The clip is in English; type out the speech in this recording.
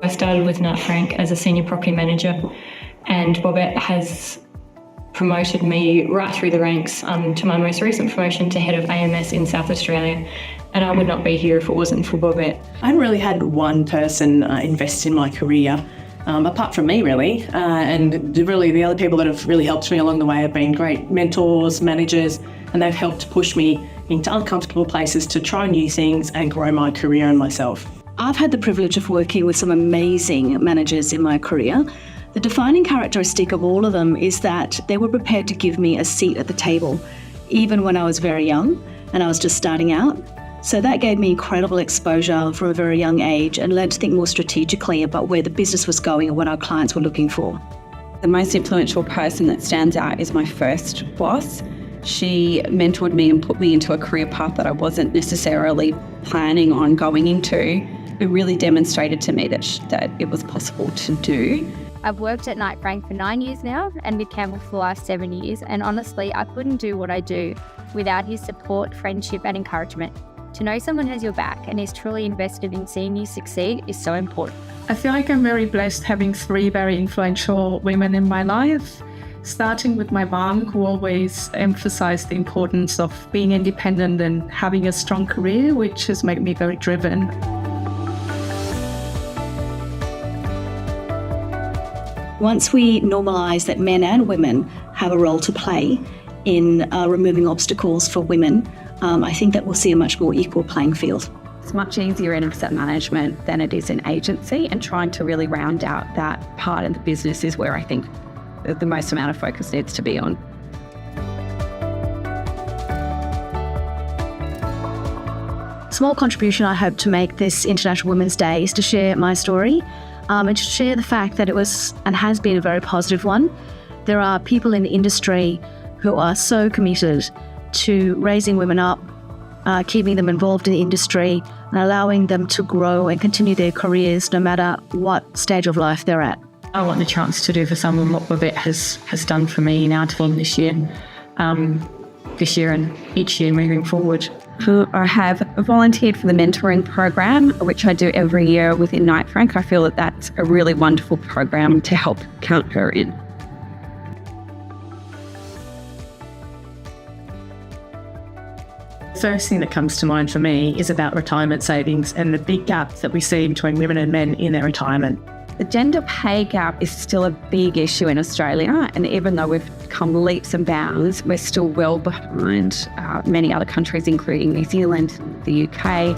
I started with Knight Frank as a senior property manager, and Bobette has promoted me right through the ranks to my most recent promotion to head of AMS in South Australia. And I would not be here if it wasn't for Bobette. I haven't really had one person invest in my career, apart from me really, and really the other people that have really helped me along the way have been great mentors, managers, and they've helped push me into uncomfortable places to try new things and grow my career and myself. I've had the privilege of working with some amazing managers in my career. The defining characteristic of all of them is that they were prepared to give me a seat at the table, even when I was very young and I was just starting out. So that gave me incredible exposure from a very young age and learned to think more strategically about where the business was going and what our clients were looking for. The most influential person that stands out is my first boss. She mentored me and put me into a career path that I wasn't necessarily planning on going into. It really demonstrated to me that it was possible to do. I've worked at Knight Frank for 9 years now and with Campbell for the last 7 years, and honestly, I couldn't do what I do without his support, friendship and encouragement. To know someone has your back and is truly invested in seeing you succeed is so important. I feel like I'm very blessed having 3 very influential women in my life, starting with my mom, who always emphasized the importance of being independent and having a strong career, which has made me very driven. Once we normalise that men and women have a role to play in removing obstacles for women, I think that we'll see a much more equal playing field. It's much easier in asset management than it is in agency, and trying to really round out that part of the business is where I think the most amount of focus needs to be on. Small contribution I hope to make this International Women's Day is to share my story and to share the fact that it was and has been a very positive one. There are people in the industry who are so committed to raising women up, keeping them involved in the industry and allowing them to grow and continue their careers no matter what stage of life they're at. I want the chance to do for someone what Bobette has done for me in our team this year and each year moving forward. I have volunteered for the mentoring program, which I do every year within Knight Frank. I feel that that's a really wonderful program to help count her in. First thing that comes to mind for me is about retirement savings and the big gap that we see between women and men in their retirement. The gender pay gap is still a big issue in Australia, and even though we've come leaps and bounds, we're still well behind many other countries, including New Zealand, the UK.